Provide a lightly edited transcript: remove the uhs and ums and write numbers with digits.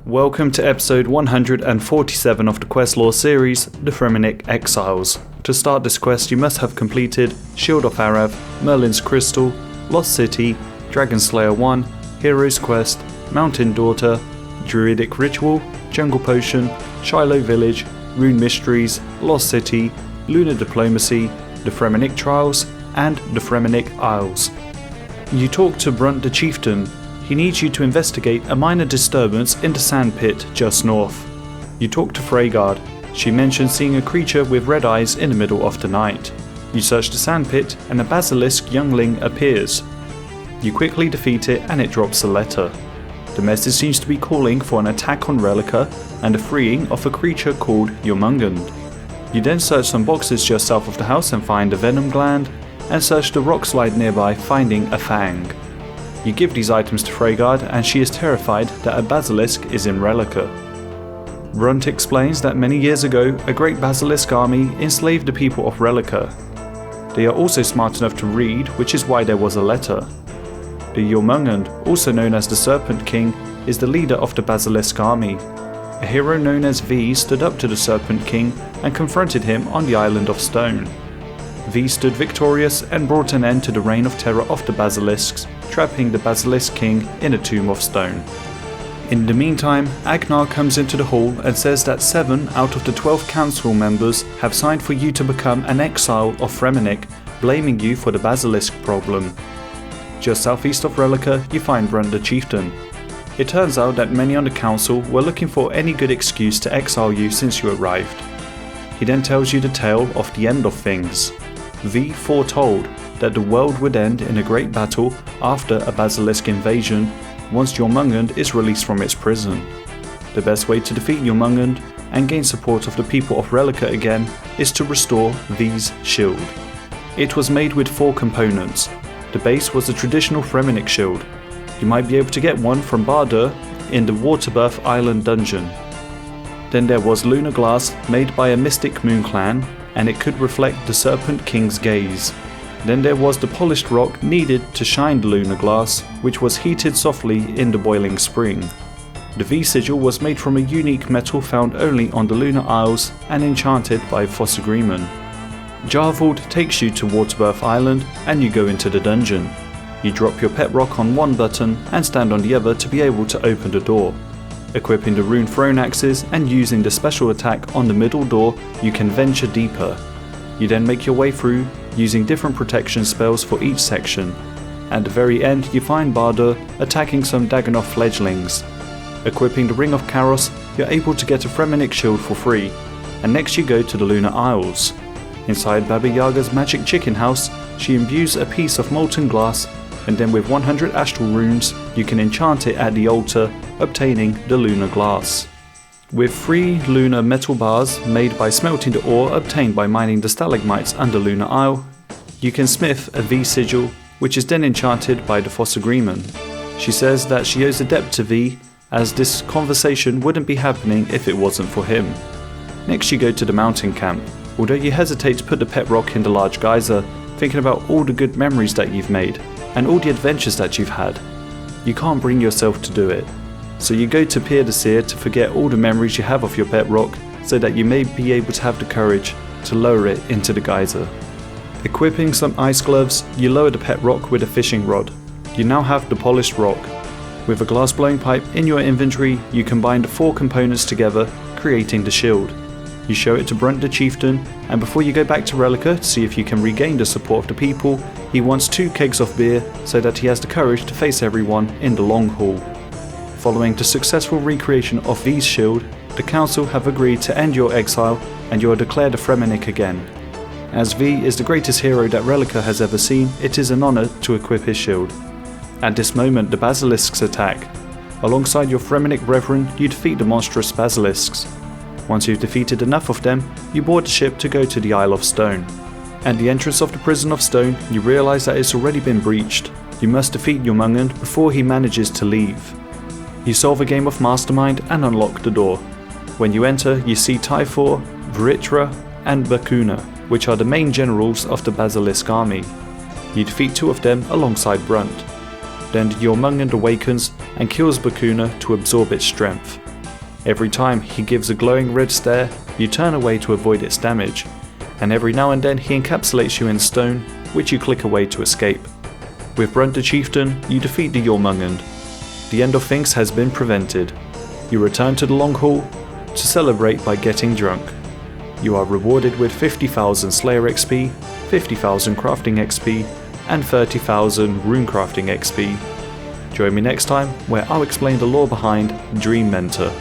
Welcome to episode 147 of the quest lore series, the Fremennik Exiles. To start this quest you must have completed Shield of Arav, Merlin's Crystal, Lost City, Dragon Slayer 1, Hero's Quest, Mountain Daughter, Druidic Ritual, Jungle Potion, Shiloh Village, Rune Mysteries, Lost City, Lunar Diplomacy, the Fremennik Trials, and the Fremennik Isles. You talk to Brunt the Chieftain. He needs you to investigate a minor disturbance in the sand pit just north. You talk to Freygard. She mentions seeing a creature with red eyes in the middle of the night. You search the sand pit and a basilisk youngling appears. You quickly defeat it and it drops a letter. The message seems to be calling for an attack on Relica and the freeing of a creature called Jormungand. You then search some boxes just south of the house and find a venom gland, and search the rock slide nearby finding a fang. You give these items to Freygard and she is terrified that a basilisk is in Relica. Brunt explains that many years ago a great basilisk army enslaved the people of Relica. They are also smart enough to read, which is why there was a letter. The Jormungand, also known as the Serpent King, is the leader of the basilisk army. A hero known as V stood up to the Serpent King and confronted him on the Island of Stone. V stood victorious and brought an end to the reign of terror of the basilisks, trapping the Basilisk King in a tomb of stone. In the meantime, Agnar comes into the hall and says that 7 out of the 12 council members have signed for you to become an exile of Fremennik, blaming you for the basilisk problem. Just southeast of Relica, you find Brunt the Chieftain. It turns out that many on the council were looking for any good excuse to exile you since you arrived. He then tells you the tale of the end of things. V foretold that the world would end in a great battle after a basilisk invasion once Jormungand is released from its prison. The best way to defeat Jormungand and gain support of the people of Relica again is to restore V's shield. It was made with 4 components. The base was a traditional Fremennik shield. You might be able to get one from Bardur in the Waterbirth Island dungeon. Then there was lunar glass made by a mystic moon clan, and it could reflect the Serpent King's gaze. Then there was the polished rock needed to shine the lunar glass, which was heated softly in the boiling spring. The V sigil was made from a unique metal found only on the Lunar Isles and enchanted by Fossagreeman. Jarvold takes you to Waterbirth Island and you go into the dungeon. You drop your pet rock on one button and stand on the other to be able to open the door. Equipping the rune thrown axes and using the special attack on the middle door, you can venture deeper. You then make your way through, using different protection spells for each section. At the very end you find Bardur attacking some Dagannoth fledglings. Equipping the Ring of Chaos, you're able to get a Fremennik shield for free, and next you go to the Lunar Isles. Inside Baba Yaga's magic chicken house, she imbues a piece of molten glass, and then with 100 astral runes you can enchant it at the altar, obtaining the lunar glass. With 3 lunar metal bars made by smelting the ore obtained by mining the stalagmites under Lunar Isle, you can smith a V sigil, which is then enchanted by the Fossagreeman. She says that she owes a debt to V, as this conversation wouldn't be happening if it wasn't for him. Next you go to the mountain camp. Although you hesitate to put the pet rock in the large geyser, thinking about all the good memories that you've made, and all the adventures that you've had, you can't bring yourself to do it. So you go to Pier the Seer to forget all the memories you have of your pet rock, so that you may be able to have the courage to lower it into the geyser. Equipping some ice gloves, you lower the pet rock with a fishing rod. You now have the polished rock. With a glass blowing pipe in your inventory, you combine the 4 components together, creating the shield. You show it to Brunt the Chieftain, and before you go back to Relica to see if you can regain the support of the people, he wants 2 kegs of beer so that he has the courage to face everyone in the long haul. Following the successful recreation of V's shield, the council have agreed to end your exile and you are declared a Fremennik again. As V is the greatest hero that Relica has ever seen, it is an honour to equip his shield. At this moment the basilisks attack. Alongside your Fremennik brethren, you defeat the monstrous basilisks. Once you've defeated enough of them, you board the ship to go to the Isle of Stone. At the entrance of the Prison of Stone, you realise that it's already been breached. You must defeat Jormungand before he manages to leave. You solve a game of Mastermind and unlock the door. When you enter, you see Typhor, Vritra and Bakuna, which are the main generals of the Basilisk army. You defeat 2 of them alongside Brunt. Then Jormungand awakens and kills Bakuna to absorb its strength. Every time he gives a glowing red stare, you turn away to avoid its damage, and every now and then he encapsulates you in stone, which you click away to escape. With Brunt the Chieftain, you defeat the Jormungand. The end of things has been prevented. You return to the Long Hall to celebrate by getting drunk. You are rewarded with 50,000 Slayer XP, 50,000 Crafting XP, and 30,000 Runecrafting XP. Join me next time where I'll explain the lore behind Dream Mentor.